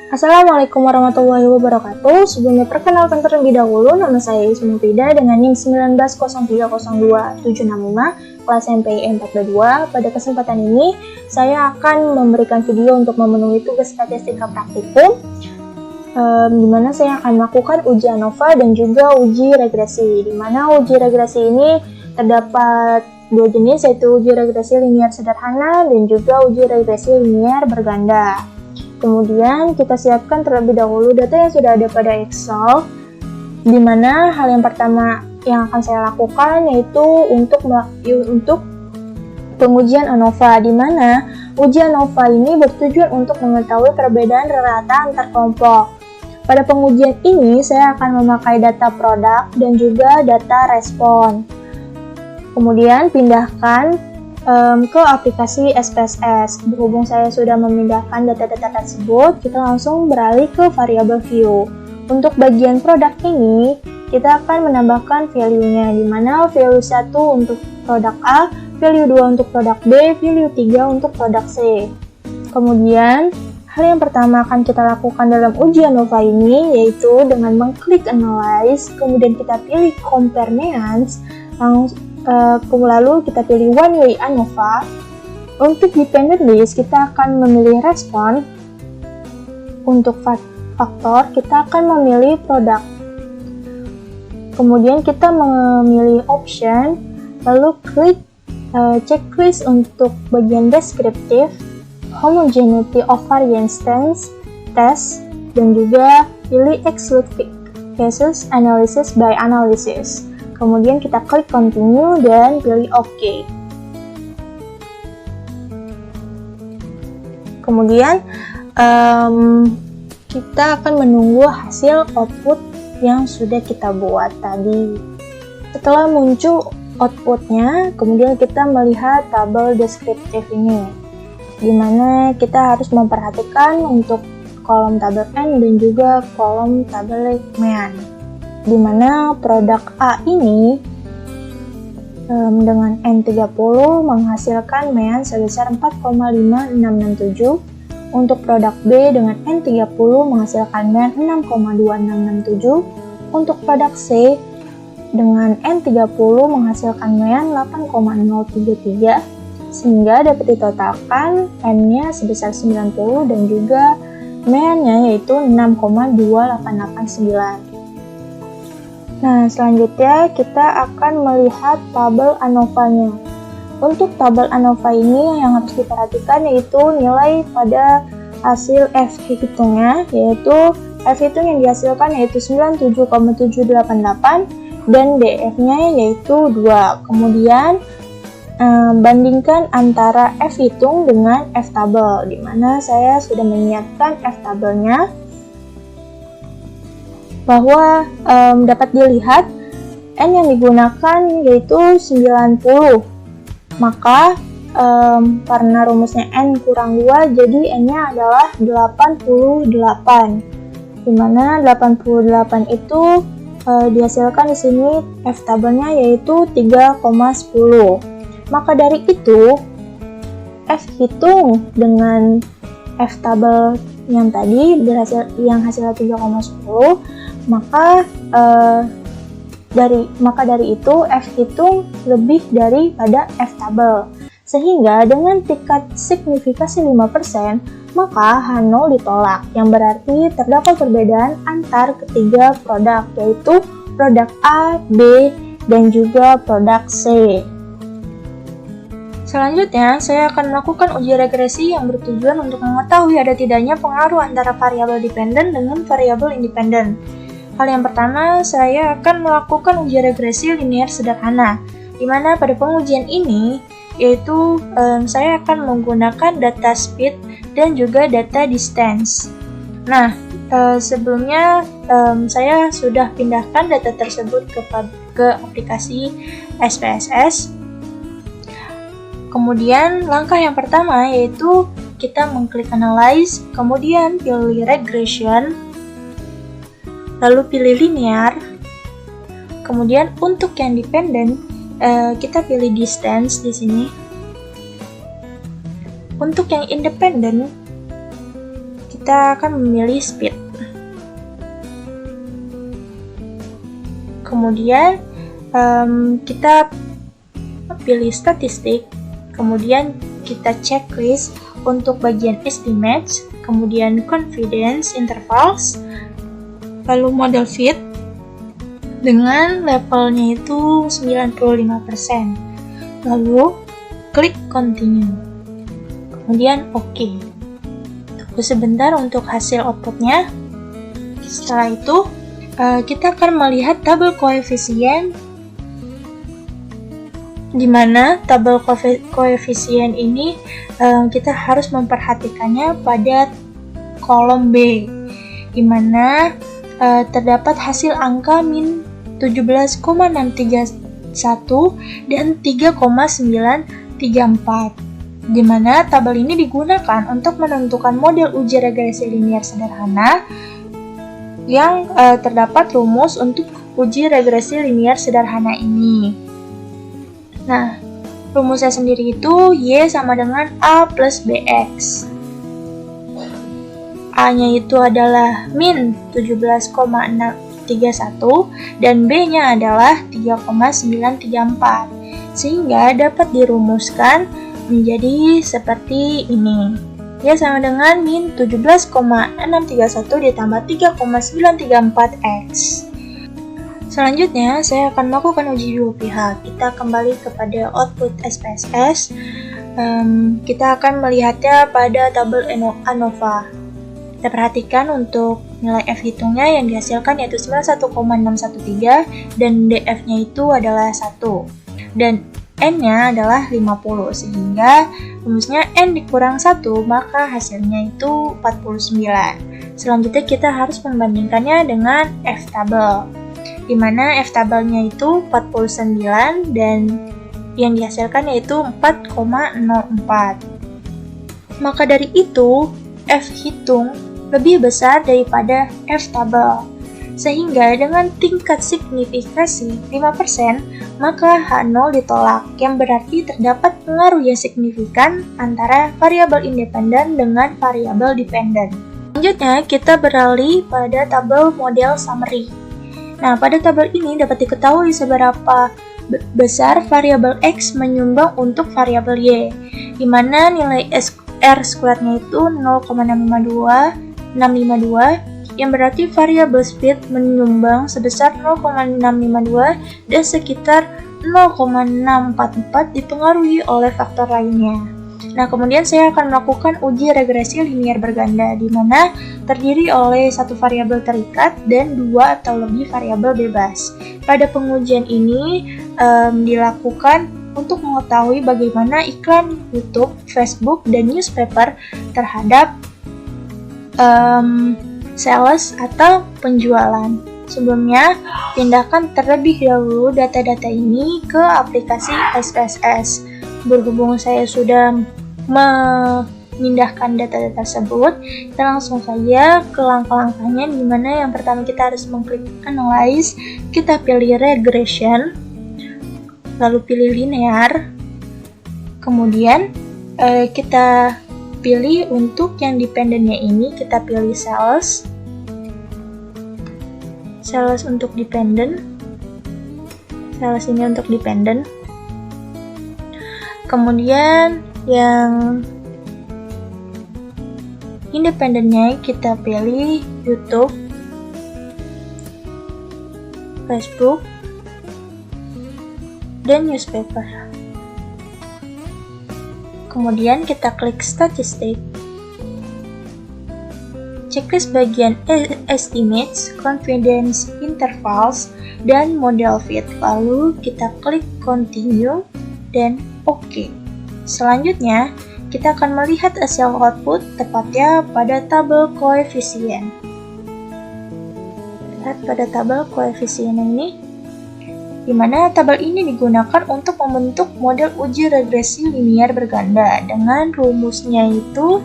Assalamualaikum warahmatullahi wabarakatuh. Sebelumnya perkenalkan terlebih dahulu, nama saya Isma Frida dengan NIM 19030275 kelas MPI 42. Pada kesempatan ini, saya akan memberikan video untuk memenuhi tugas statistika praktikum, di mana saya akan melakukan uji ANOVA dan juga uji regresi. Di mana uji regresi ini terdapat dua jenis, yaitu uji regresi linear sederhana dan juga uji regresi linear berganda. Kemudian kita siapkan terlebih dahulu data yang sudah ada pada Excel, di mana hal yang pertama yang akan saya lakukan yaitu untuk pengujian ANOVA, di mana uji ANOVA ini bertujuan untuk mengetahui perbedaan rata antar kelompok. Pada pengujian ini saya akan memakai data produk dan juga data respon. Kemudian pindahkan ke aplikasi SPSS. Berhubung saya sudah memindahkan data-data tersebut, kita langsung beralih ke variabel view. Untuk bagian produk ini, kita akan menambahkan value-nya, di mana value 1 untuk produk A, value 2 untuk produk B, value 3 untuk produk C. Kemudian, hal yang pertama akan kita lakukan dalam uji ANOVA ini, yaitu dengan mengklik Analyze, kemudian kita pilih Compare Means, lalu kita pilih One Way ANOVA. Untuk dependent list kita akan memilih respon. Untuk faktor kita akan memilih produk. Kemudian kita memilih option, lalu klik checklist untuk bagian deskriptif, homogeneity of variance test, dan juga pilih exclude cases analysis by analysis. Kemudian kita klik continue dan pilih OK. Kemudian kita akan menunggu hasil output yang sudah kita buat tadi. Setelah muncul outputnya, kemudian kita melihat tabel deskriptif ini, di mana kita harus memperhatikan untuk kolom tabel N dan juga kolom tabel mean, di mana produk A ini dengan N30 menghasilkan mean sebesar 4,5667, untuk produk B dengan N30 menghasilkan mean 6,2667, untuk produk C dengan N30 menghasilkan mean 8,033, sehingga dapat ditotalkan N-nya sebesar 90 dan juga mean-nya yaitu 6,2889. Nah, selanjutnya kita akan melihat tabel ANOVA-nya. Untuk tabel ANOVA ini yang harus diperhatikan yaitu nilai pada hasil F hitungnya, yaitu F hitung yang dihasilkan yaitu 97,788 dan DF-nya yaitu 2. Kemudian bandingkan antara F hitung dengan F tabel, di mana saya sudah menyiapkan F tabelnya, bahwa dapat dilihat N yang digunakan yaitu 90. Maka karena rumusnya N kurang 2, jadi N-nya adalah 88. Dimana 88 itu dihasilkan di sini F tabelnya yaitu 3,10. Maka dari itu F hitung dengan F tabel yang tadi yang hasilnya 3,10, maka dari itu F hitung lebih daripada F tabel, sehingga dengan tingkat signifikasi 5%, maka H0 ditolak, yang berarti terdapat perbedaan antar ketiga produk, yaitu produk A, B, dan juga produk C. Selanjutnya, saya akan melakukan uji regresi yang bertujuan untuk mengetahui ada tidaknya pengaruh antara variabel dependen dengan variabel independen. Hal yang pertama, saya akan melakukan uji regresi linear sederhana, di mana pada pengujian ini, yaitu saya akan menggunakan data speed dan juga data distance. Nah, sebelumnya saya sudah pindahkan data tersebut ke aplikasi SPSS. Kemudian langkah yang pertama yaitu kita mengklik Analyze, kemudian pilih Regression, lalu pilih Linear. Kemudian untuk yang dependent kita pilih Distance di sini. Untuk yang independen kita akan memilih speed. Kemudian kita pilih statistik, kemudian kita checklist untuk bagian estimates, kemudian confidence intervals, lalu model fit dengan levelnya itu 95%. Lalu klik continue. Kemudian oke. Tunggu sebentar untuk hasil outputnya. Setelah itu kita akan melihat tabel koefisien, di mana tabel koefisien ini kita harus memperhatikannya pada kolom B, di mana terdapat hasil angka min 17,631 dan 3,934, di mana tabel ini digunakan untuk menentukan model uji regresi linier sederhana yang terdapat rumus untuk uji regresi linier sederhana ini. Nah, rumusnya sendiri itu Y sama dengan A plus BX. A-nya itu adalah min 17,631 dan B-nya adalah 3,934. Sehingga dapat dirumuskan menjadi seperti ini. Y sama dengan min 17,631 ditambah 3,934X. Selanjutnya, saya akan melakukan uji dua pihak. Kita kembali kepada output SPSS. Kita akan melihatnya pada tabel ANOVA. Kita perhatikan untuk nilai F hitungnya yang dihasilkan yaitu 91,613 dan DF-nya itu adalah 1. Dan N-nya adalah 50, sehingga rumusnya N dikurang 1, maka hasilnya itu 49. Selanjutnya kita harus membandingkannya dengan F-tabel, di mana F-tabelnya itu 49 dan yang dihasilkan yaitu 4,04. Maka dari itu, F hitung lebih besar daripada F-tabel. Sehingga dengan tingkat signifikasi 5%, maka H0 ditolak, yang berarti terdapat pengaruh yang signifikan antara variabel independen dengan variabel dependen. Selanjutnya, kita beralih pada tabel model summary. Nah, pada tabel ini dapat diketahui seberapa besar variabel X menyumbang untuk variabel Y, di mana nilai R squared-nya itu 0,652, yang berarti variabel speed menyumbang sebesar 0,652 dan sekitar 0,644 dipengaruhi oleh faktor lainnya. Nah, kemudian saya akan melakukan uji regresi linier berganda, di mana terdiri oleh satu variabel terikat dan dua atau lebih variabel bebas. Pada pengujian ini dilakukan untuk mengetahui bagaimana iklan YouTube, Facebook, dan newspaper terhadap sales atau penjualan. Sebelumnya, pindahkan terlebih dahulu data-data ini ke aplikasi SPSS. Berhubung saya sudah memindahkan data-data tersebut, kita langsung saja ke langkah-langkahnya, di mana yang pertama kita harus mengklik Analyze, kita pilih Regression, lalu pilih Linear, kemudian kita pilih untuk yang dependennya ini, kita pilih Sales untuk dependent, sales ini untuk dependent. Kemudian yang independennya kita pilih YouTube, Facebook, dan newspaper. Kemudian kita klik statistik, checklist bagian estimates, confidence intervals, dan model fit. Lalu kita klik continue dan OK. Selanjutnya, kita akan melihat hasil output tepatnya pada tabel koefisien. Lihat pada tabel koefisien ini, di mana tabel ini digunakan untuk membentuk model uji regresi linier berganda dengan rumusnya itu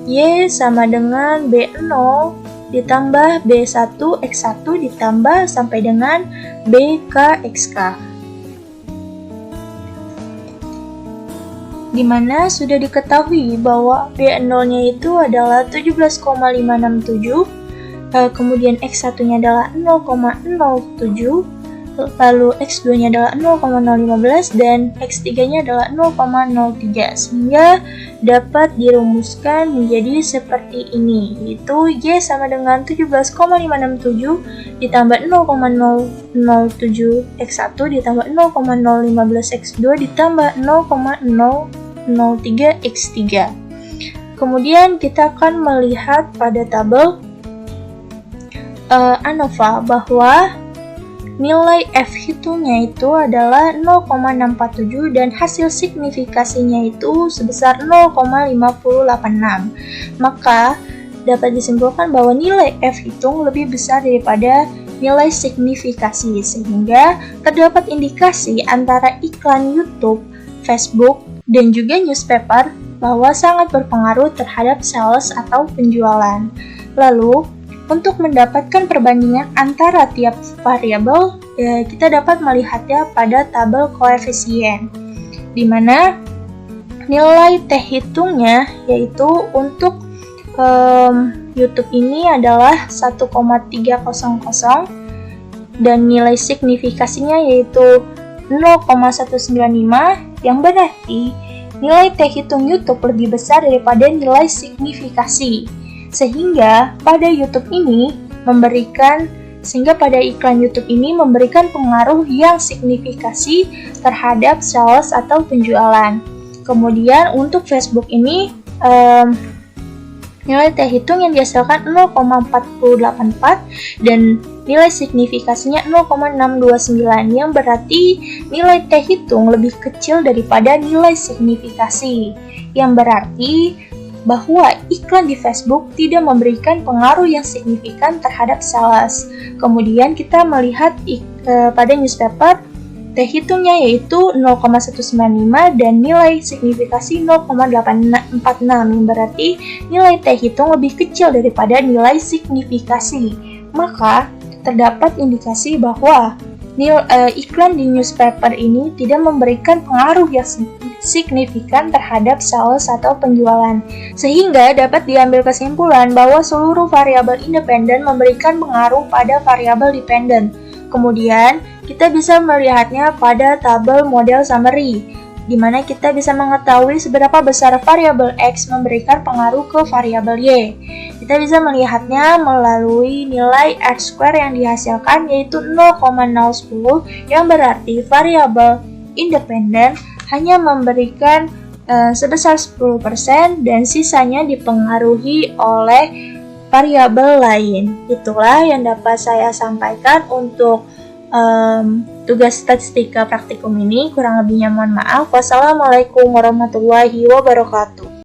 Y sama dengan B0 ditambah B1 X1 ditambah sampai dengan BK XK. di mana sudah diketahui bahwa B0-nya itu adalah 17,567, kemudian X1-nya adalah 0,07, lalu X2-nya adalah 0,015 dan X3-nya adalah 0,03, sehingga dapat dirumuskan menjadi seperti ini, yaitu Y sama dengan 17,567 ditambah 0,007 X1 ditambah 0,015 X2 ditambah 0,003 X3. Kemudian kita akan melihat pada tabel ANOVA bahwa nilai F hitungnya itu adalah 0,647 dan hasil signifikasinya itu sebesar 0,5086. Maka dapat disimpulkan bahwa nilai F hitung lebih besar daripada nilai signifikasi, sehingga terdapat indikasi antara iklan YouTube, Facebook, dan juga newspaper bahwa sangat berpengaruh terhadap sales atau penjualan. Lalu, untuk mendapatkan perbandingan antara tiap variabel, kita dapat melihatnya pada tabel koefisien, di mana nilai T hitungnya yaitu untuk YouTube ini adalah 1,300 dan nilai signifikasinya yaitu 0,195, yang berarti nilai T hitung YouTube lebih besar daripada nilai signifikasi. Sehingga pada iklan YouTube ini memberikan pengaruh yang signifikasi terhadap sales atau penjualan. Kemudian untuk Facebook ini nilai T hitung yang dihasilkan 0,484 dan nilai signifikasinya 0,629, yang berarti nilai T hitung lebih kecil daripada nilai signifikasi, yang berarti bahwa iklan di Facebook tidak memberikan pengaruh yang signifikan terhadap sales. Kemudian kita melihat pada newspaper, T hitungnya yaitu 0,195 dan nilai signifikasi 0,846, yang berarti nilai T hitung lebih kecil daripada nilai signifikasi. Maka terdapat indikasi bahwa iklan di newspaper ini tidak memberikan pengaruh yang signifikan terhadap sales atau penjualan, sehingga dapat diambil kesimpulan bahwa seluruh variabel independen memberikan pengaruh pada variabel dependen. Kemudian, kita bisa melihatnya pada tabel model summary, di mana kita bisa mengetahui seberapa besar variabel X memberikan pengaruh ke variabel Y. Kita bisa melihatnya melalui nilai R² yang dihasilkan yaitu 0,010, yang berarti variabel independen hanya memberikan sebesar 10% dan sisanya dipengaruhi oleh variabel lain. Itulah yang dapat saya sampaikan untuk tugas statistika praktikum ini. Kurang lebihnya mohon maaf. Wassalamualaikum warahmatullahi wabarakatuh.